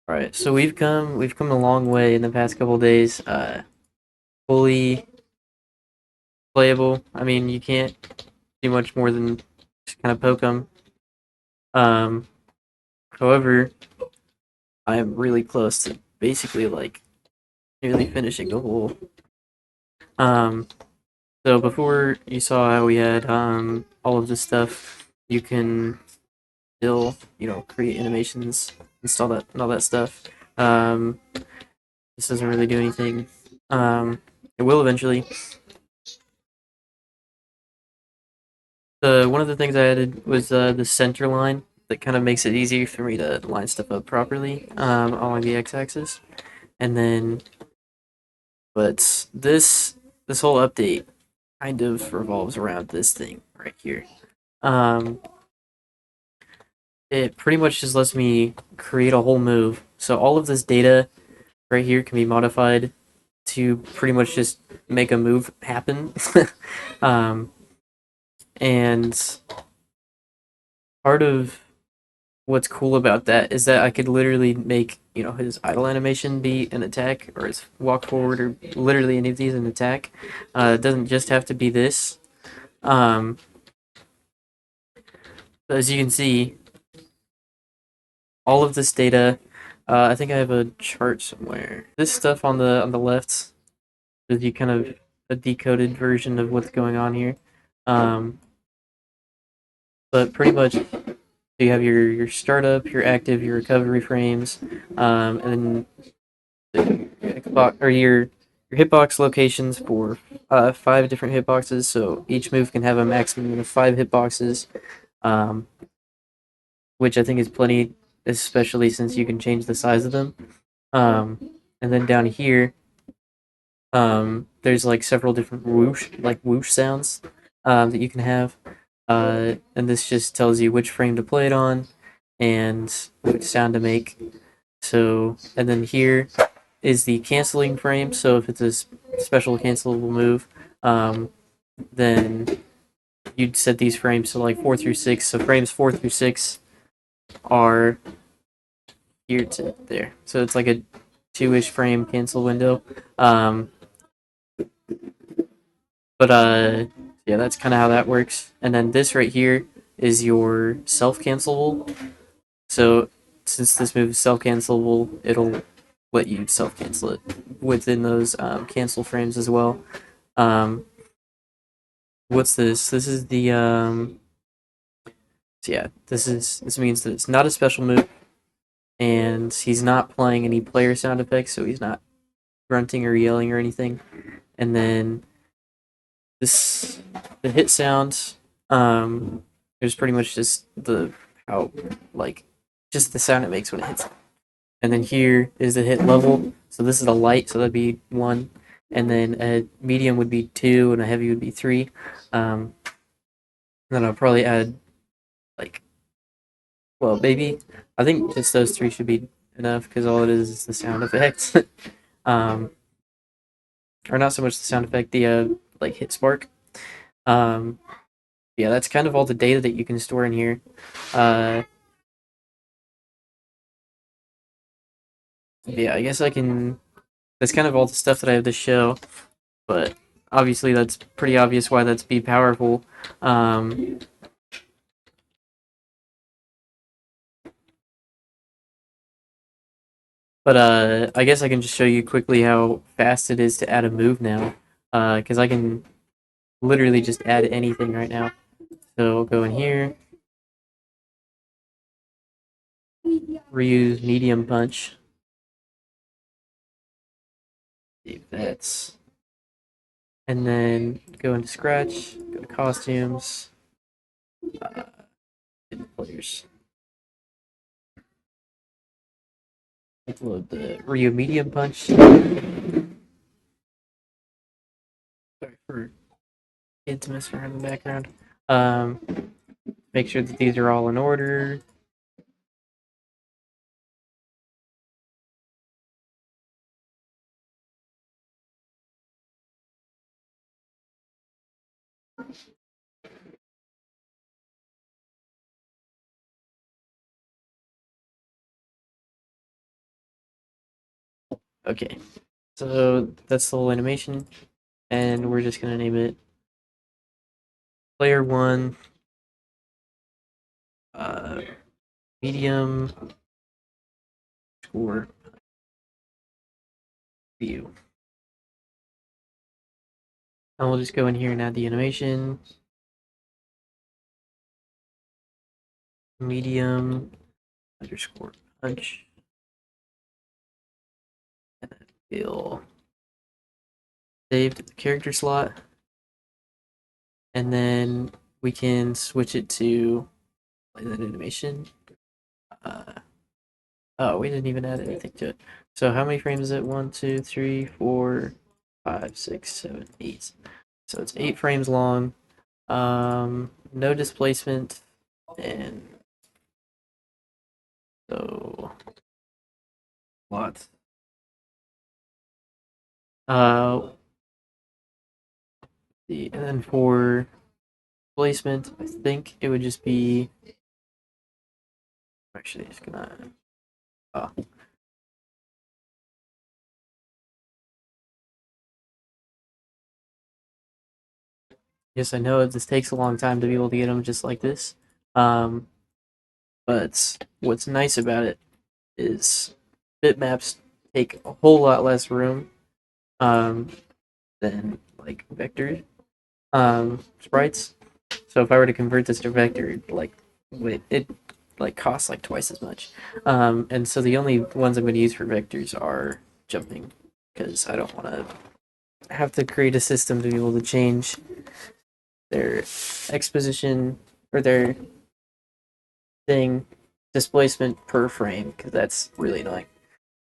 All right, so we've come a long way in the past couple days. Fully playable. I mean, you can't do much more than just kind of poke them. Um, However, I am really close to basically like nearly finishing the hole. Um, so before you saw how we had all of this stuff, you can still create animations, install that and all that stuff. Um, this doesn't really do anything. It will eventually. The one of the things I added was the center line that kind of makes it easier for me to line stuff up properly along the x-axis. And then, but this whole update kind of revolves around this thing right here. Um, it pretty much just lets me create a whole move. So all of this data right here can be modified to pretty much just make a move happen. um, and part of what's cool about that is that I could literally make, his idle animation be an attack, or his walk forward, or literally any of these an attack. It doesn't just have to be this. Um, as you can see, all of this data. I think I have a chart somewhere. This stuff on the left gives you kind of a decoded version of what's going on here. Um, but pretty much you have your startup, your active, your recovery frames, and then Xbox or your hitbox locations for 5 different hitboxes. So each move can have a maximum of 5 hitboxes, um, which I think is plenty, especially since you can change the size of them. And then down here, there's like several different whoosh sounds that you can have, and this just tells you which frame to play it on and which sound to make. So, and then here is the canceling frame. So if it's a special cancelable move, um, then you'd set these frames to like 4 through 6. So frames 4 through 6 are here to there. So it's like a 2-ish frame cancel window. Um, but yeah, that's kind of how that works. And then this right here is your self cancelable. So since this move is self cancelable, it'll let you self cancel it within those cancel frames as well. Um, what's this? This is the so yeah, this means that it's not a special move, and he's not playing any player sound effects, so he's not grunting or yelling or anything. And then this the hit sound is pretty much just the how like just the sound it makes when it hits. And then here is the hit level. So this is a light, so that'd be 1. And then a medium would be 2, and a heavy would be 3. Then I'll probably add like, well, maybe I think just those 3 should be enough because all it is the sound effects. um, or not so much the sound effect, the like hit spark. Um, yeah, that's kind of all the data that you can store in here. Uh, yeah, I guess I can. That's kind of all the stuff that I have to show, but obviously that's pretty obvious why that's be powerful. Um, but I guess I can just show you quickly how fast it is to add a move now, because I can literally just add anything right now. So I'll go in here, reuse medium punch. Save that, and then go into Scratch, go to costumes, uh, hidden players. Upload the Ryu medium punch. Sorry for kids messing around in the background. Um, Make sure that these are all in order. Okay, so that's the whole animation, and we're just gonna name it player one, uh, medium score view. And we'll just go in here and add the animation, medium underscore punch, and then we'll save to the character slot, and then we can switch it to play that animation. Uh, oh, we didn't even add anything to it. So how many frames is it? 1, 2, 3, 4, 5, 6, 7, 8. So it's 8 frames long. No displacement, and so lots. Uh, and then for placement, I think it would just be. Actually, just gonna. Oh, yes, I know this takes a long time to be able to get them just like this. Um, but what's nice about it is bitmaps take a whole lot less room um, than like vector sprites. So if I were to convert this to vector, like it like costs like twice as much. And so the only ones I'm going to use for vectors are jumping, because I don't want to have to create a system to be able to change their exposition or their thing displacement per frame, because that's really annoying.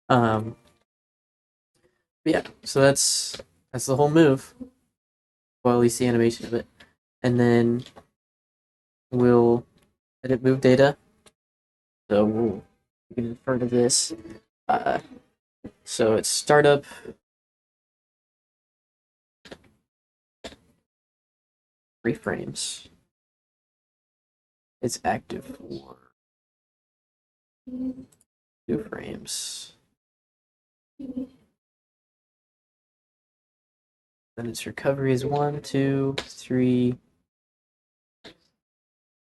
Um, yeah, so that's the whole move. Well, at least the animation of it, and then we'll edit move data. So we can refer to this. Uh, so it's startup reframes. It's active for 2 frames. Then its recovery is 1, 2, 3,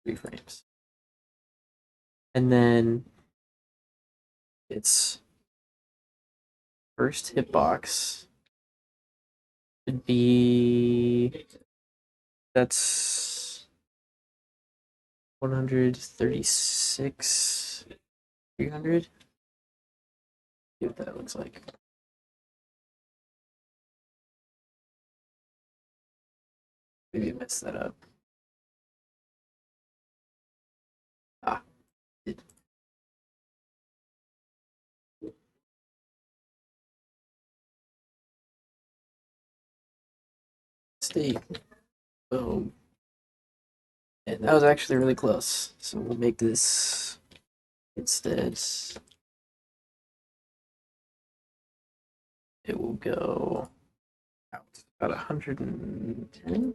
3 frames. And then its first hitbox should be that's 136, 300. See what that looks like. Maybe I messed that up. Ah, it state. Boom. And that was actually really close. So we'll make this instead. It will go out about 110.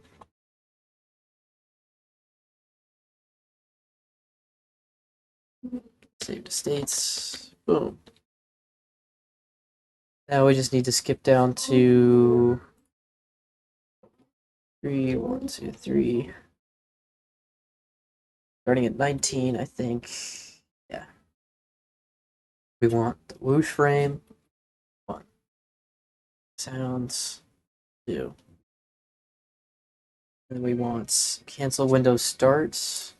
Save to states. Boom. Now we just need to skip down to 3, 1, 2, 3. Starting at 19, I think. Yeah. We want the whoosh frame. 1. Sounds. 2. And we want cancel window starts.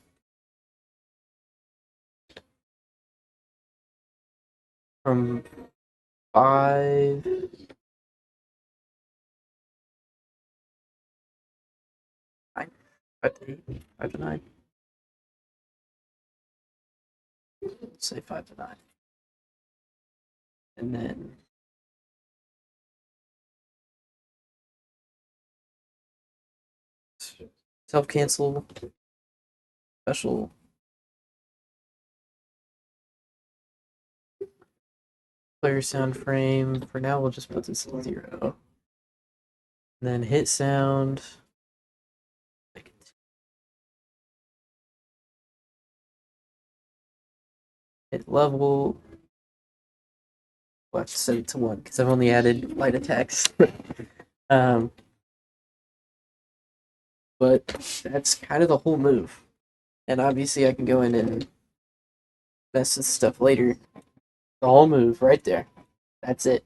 From 5. 9. 5 to 8. 5 to 9. Let's say 5 to 9. And then self cancel special player sound frame. For now, we'll just put this at 0. And then hit sound. Hit level. we'll have to set it to 1 because I've only added light attacks. um, but that's kind of the whole move. And obviously, I can go in and mess with stuff later. The whole move right there. That's it.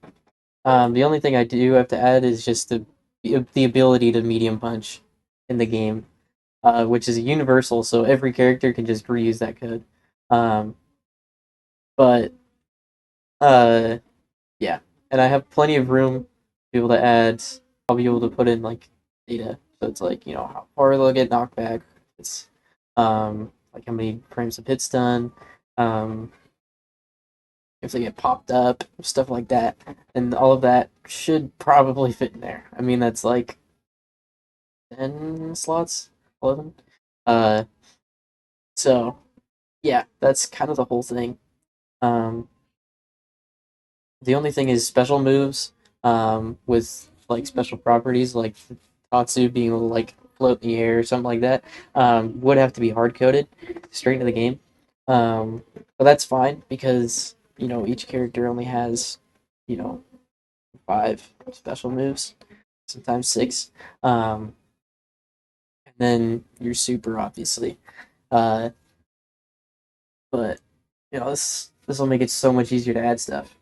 The only thing I do have to add is just the ability to medium punch in the game, which is universal, so every character can just reuse that code. Um, but yeah, and I have plenty of room to be able to add. I'll be able to put in like data, so it's like how far they'll get knocked back. It's like how many frames of hits done. If they get popped up, stuff like that, and all of that should probably fit in there. I mean, that's like 10 slots, 11. Uh, so yeah, that's kind of the whole thing. Um, the only thing is special moves, with like special properties, like Tatsu being able to like float in the air or something like that, would have to be hard coded straight into the game. But that's fine because each character only has you know 5 special moves, sometimes 6. And then your super, obviously. Uh, but this will make it so much easier to add stuff.